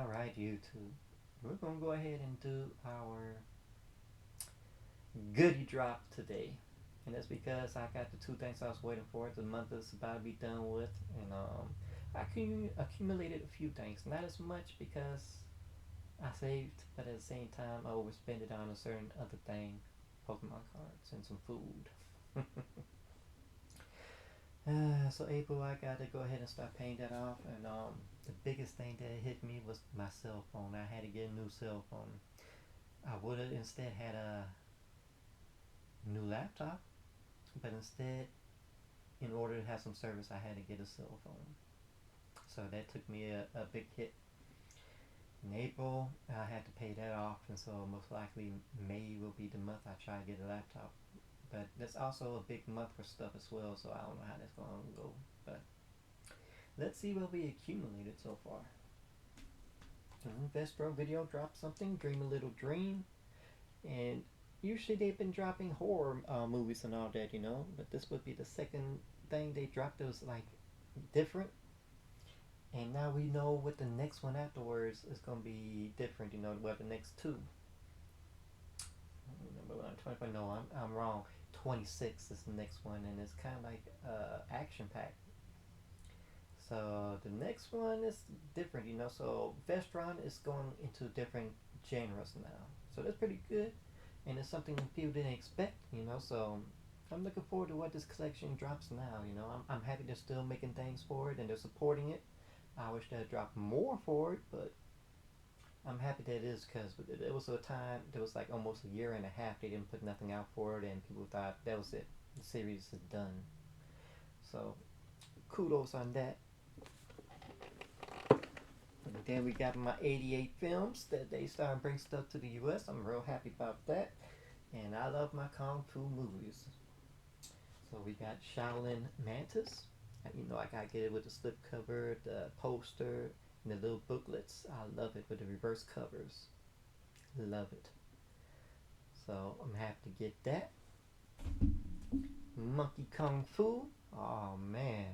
Alright, YouTube. We're going to go ahead and do our Goodie Drop today. And that's because I got the two things I was waiting for. The month is about to be done with. And I accumulated a few things. Not as much because I saved, but at the same time, I overspent it on a certain other thing. Pokemon cards and some food. So April, I got to go ahead and start paying that off. And the biggest thing that hit me was my cell phone. I had to get a new cell phone. I would have instead had a new laptop, but instead, in order to have some service, I had to get a cell phone. So that took me a big hit. In April, I had to pay that off, and so most likely May will be the month I try to get a laptop. But that's also a big month for stuff as well, so I don't know how that's going to go. But let's see what we accumulated so far. Vespro video dropped something, Dream a Little Dream, and usually they've been dropping horror movies and all that, but this would be the second thing they dropped that was like different. And now we know what the next one afterwards is going to be different, what the next two. Number 25, no, I'm wrong. 26 is the next one, and it's kind of like action packed. So the next one is different, So Vestron is going into different genres now, so that's pretty good, and it's something people didn't expect, So I'm looking forward to what this collection drops now. I'm happy they're still making things for it and they're supporting it. I wish they'd drop more for it, but I'm happy that it is because it was a time, there was like almost a year and a half they didn't put nothing out for it, and people thought that was it. The series is done. So kudos on that. And then we got my 88 films that they started bringing stuff to the US. I'm real happy about that. And I love my Kung Fu movies. So we got Shaolin Mantis. I gotta get it with the slipcover, the poster, and the little booklets. I love it with the reverse covers. Love it. So I'm happy to get that. Monkey Kung Fu. Oh man,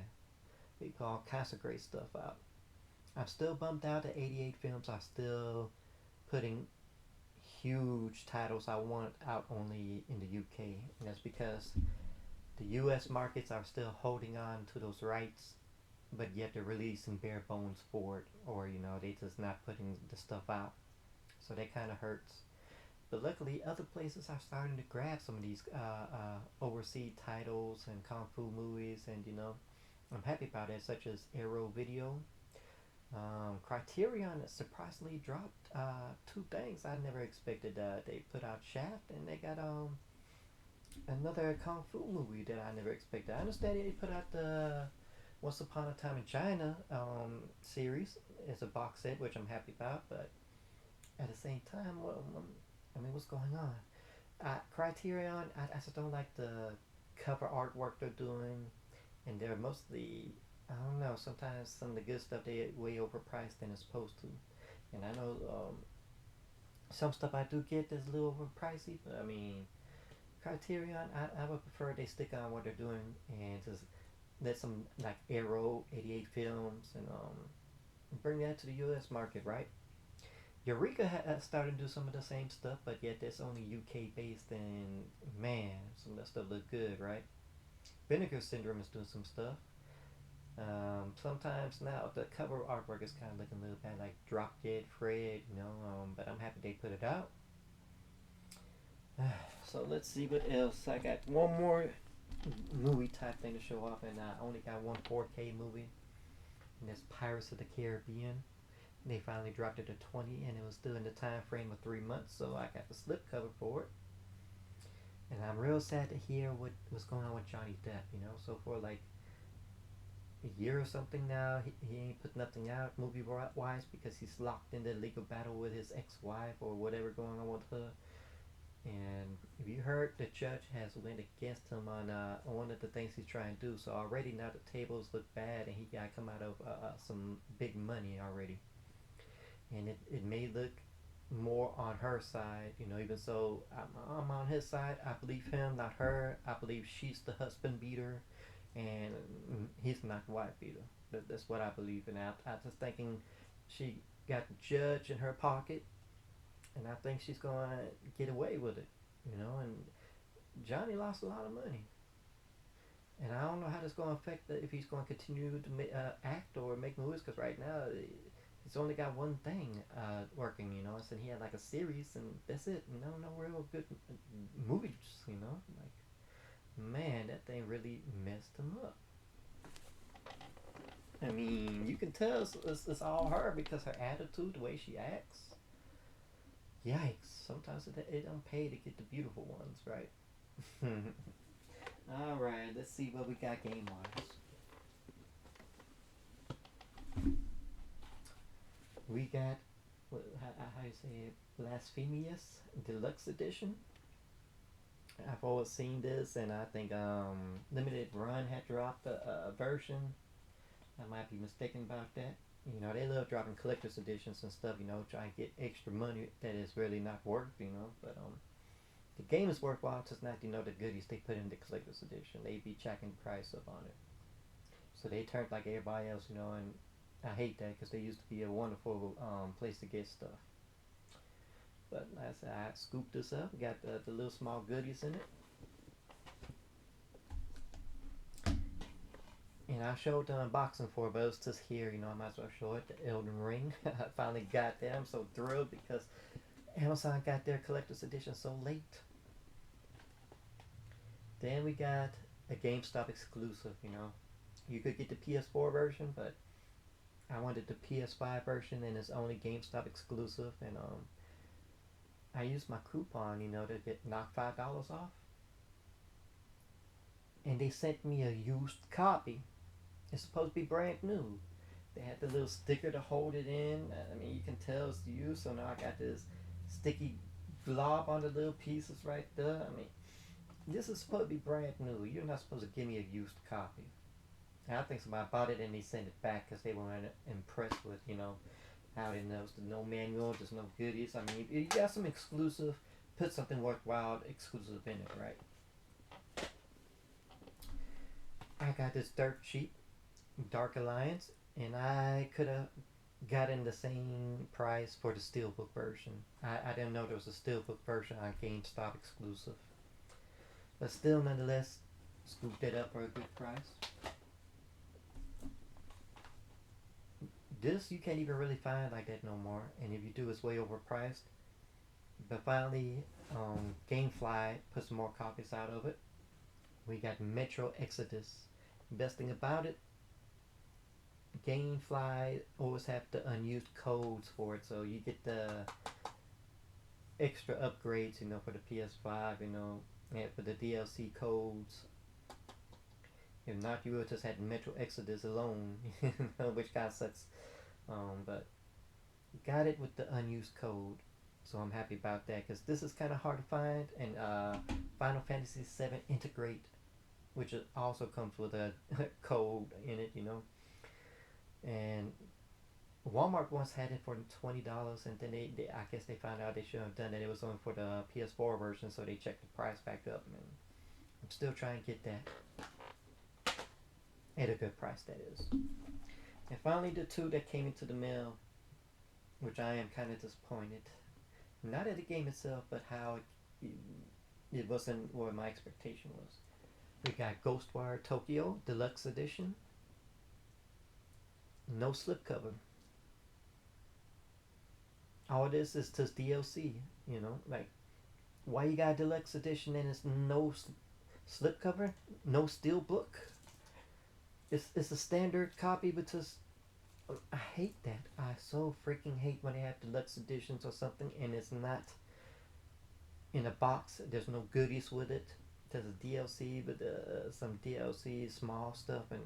we got all kinds of great stuff out. I'm still bummed out that 88 films are still putting huge titles I want out only in the UK, and that's because the US markets are still holding on to those rights, but yet they're releasing bare bones for it, or they just not putting the stuff out. So that kind of hurts. But luckily, other places are starting to grab some of these overseas titles and kung fu movies, and I'm happy about it, such as Arrow Video. Criterion surprisingly dropped two things I never expected. They put out Shaft, and they got another kung fu movie that I never expected. I understand they put out the Once Upon a Time in China series as a box set, which I'm happy about, but at the same time, what's going on? Criterion, I just don't like the cover artwork they're doing, and they're mostly, I don't know, sometimes some of the good stuff they way overpriced than it's supposed to. And I know some stuff I do get that's a little overpricey, but Criterion, I would prefer they stick on what they're doing and just let some like Arrow 88 films and bring that to the US market, right? Eureka started to do some of the same stuff, but yet that's only UK based, and man, some of that stuff look good, right? Vinegar Syndrome is doing some stuff. Sometimes now the cover artwork is kind of looking a little bad, like Drop Dead Fred, but I'm happy they put it out. So let's see what else. I got one more movie type thing to show off, and I only got one 4K movie, and that's Pirates of the Caribbean. They finally dropped it to 20, and it was still in the time frame of 3 months, so I got the slipcover for it. And I'm real sad to hear what's going on with Johnny Depp. So for like a year or something now, he ain't put nothing out movie wise because he's locked in the legal battle with his ex-wife or whatever going on with her. And if you heard, the judge has went against him on one of the things he's trying to do. So already now the tables look bad, and he got to come out of some big money already. And it may look more on her side, even so I'm on his side. I believe him, not her. I believe she's the husband beater, and he's not the wife beater. That's what I believe. And I just thinking she got the judge in her pocket, and I think she's gonna get away with it, you know. And Johnny lost a lot of money, and I don't know how this gonna affect if he's gonna continue to act or make movies. Because right now he's only got one thing working, you know. So he had like a series, and that's it. You know, no real good movies, you know. Like, man, that thing really messed him up. I mean, you can tell it's all her because her attitude, the way she acts. Yikes! Sometimes it don't pay to get the beautiful ones, right? All right, let's see what we got game wise. We got how you say it, Blaphemies Deluxe Edition. I've always seen this, and I think Limited Run had dropped a version. I might be mistaken about that. You know, they love dropping collector's editions and stuff, you know, trying to get extra money that is really not worth, you know. But the game is worthwhile, just not, you know, the goodies they put in the collector's edition. They be checking the price up on it. So they turned like everybody else, you know, and I hate that because they used to be a wonderful place to get stuff. But like I said, I scooped this up. Got the little small goodies in it. And I showed the unboxing for it, but it was just here, you know, I might as well show it. The Elden Ring. I finally got that. I'm so thrilled because Amazon got their collector's edition so late. Then we got a GameStop exclusive, you know. You could get the PS4 version, but I wanted the PS5 version, and it's only GameStop exclusive. And I used my coupon, you know, to get knock $5 off. And they sent me a used copy. It's supposed to be brand new. They had the little sticker to hold it in. I mean, you can tell it's used. So now I got this sticky glob on the little pieces right there. I mean, this is supposed to be brand new. You're not supposed to give me a used copy. And I think somebody bought it and they sent it back because they weren't impressed with, you know, how it knows the no manual, just no goodies. I mean, if you got some exclusive, put something worthwhile exclusive in it, right? I got this dirt cheap Dark Alliance, and I could have gotten the same price for the Steelbook version. I didn't know there was a Steelbook version on GameStop exclusive. But still, nonetheless, scooped it up for a good price. This you can't even really find like that no more, and if you do, it's way overpriced. But finally, GameFly put some more copies out of it. We got Metro Exodus. Best thing about it, GameFly always have the unused codes for it, so you get the extra upgrades, you know, for the PS5, you know, and for the DLC codes. If not, you would just had Metro Exodus alone, which kind of sucks. But got it with the unused code, so I'm happy about that because this is kind of hard to find. And Final Fantasy VII Integrate, which also comes with a code in it, you know. And Walmart once had it for $20, and then they I guess they found out they should have done it. It was only for the PS4 version, so they checked the price back up. And I'm still trying to get that at a good price, that is. And finally, the two that came into the mail, which I am kind of disappointed. Not at the game itself, but how it wasn't what my expectation was. We got Ghostwire Tokyo Deluxe Edition. No slipcover. All this is just DLC, you know? Like, why you got a Deluxe Edition and it's no slipcover? No steelbook? It's a standard copy, but just... I hate that. I so freaking hate when they have deluxe editions or something and it's not in a box. There's no goodies with it. There's a DLC, but some DLC, small stuff, and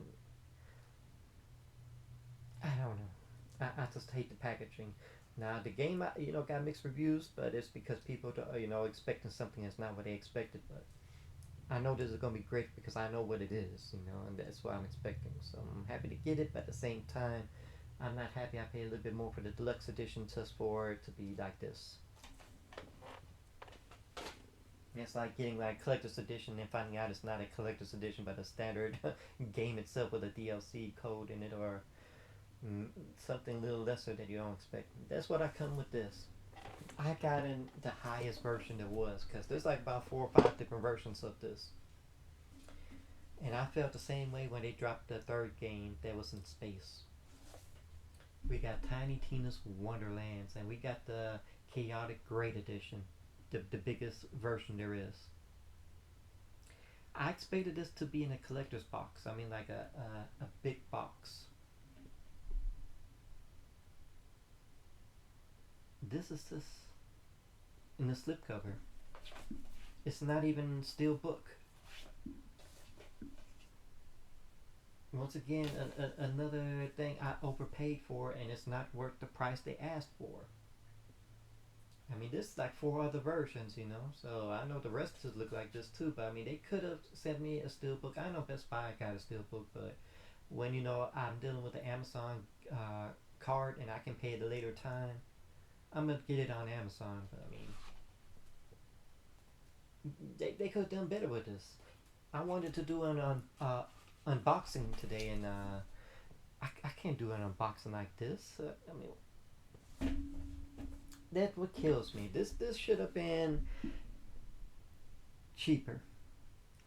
I don't know. I just hate the packaging. Now the game, you know, got mixed reviews, but it's because people, you know, expecting something that's not what they expected. But I know this is gonna be great because I know what it is, you know, and that's what I'm expecting. So I'm happy to get it, but at the same time, I'm not happy I paid a little bit more for the deluxe edition just for it to be like this. It's like getting like collector's edition and finding out it's not a collector's edition but a standard game itself with a DLC code in it, or mm, something a little lesser that you don't expect. That's what I come with this. I got in the highest version there was because there's like about 4 or 5 different versions of this. And I felt the same way when they dropped the third game that was in space. We got Tiny Tina's Wonderlands and we got the Chaotic Great Edition, the biggest version there is. I expected this to be in a collector's box. I mean, like a big box. This is this in the slipcover. It's not even steel book. Once again, another thing I overpaid for, and it's not worth the price they asked for. I mean, this is like 4 other versions, you know. So I know the rest of it look like this too. But I mean, they could have sent me a steelbook. I know Best Buy got a steelbook, but when you know I'm dealing with the Amazon card and I can pay at a later time, I'm gonna get it on Amazon. But I mean, they could have done better with this. I wanted to do an unboxing today, and I can't do an unboxing like this. I mean, that's what kills me. This should have been cheaper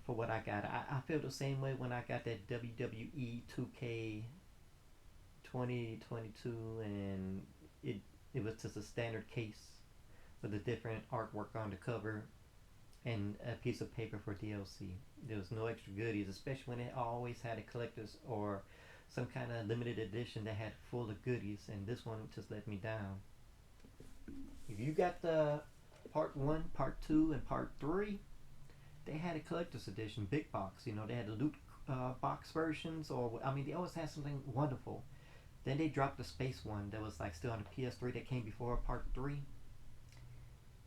for what I got. I feel the same way when I got that WWE 2K 2022, and it was just a standard case with a different artwork on the cover and a piece of paper for DLC. There was no extra goodies, especially when it always had a collector's or some kind of limited edition that had full of goodies, and this one just let me down. If you got the part 1, part 2, and part 3, they had a collector's edition, big box. You know, they had the loot box versions, or I mean, they always had something wonderful. Then they dropped the space one that was like still on the PS3 that came before part 3,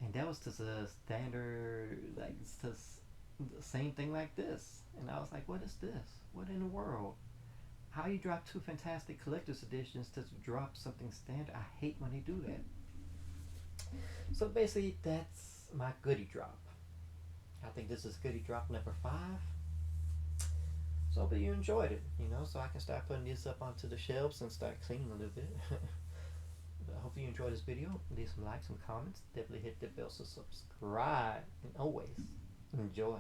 and that was just a standard, like it's just the same thing like this. And I was like, what is this? What in the world? How you drop 2 fantastic collector's editions to drop something standard? I hate when they do that. So basically, that's my goodie drop. I think this is goodie drop number 5. So hopefully you enjoyed it, you know, so I can start putting this up onto the shelves and start cleaning a little bit. But I hope you enjoyed this video. Leave some likes, some comments. Definitely hit the bell to subscribe. And always enjoy.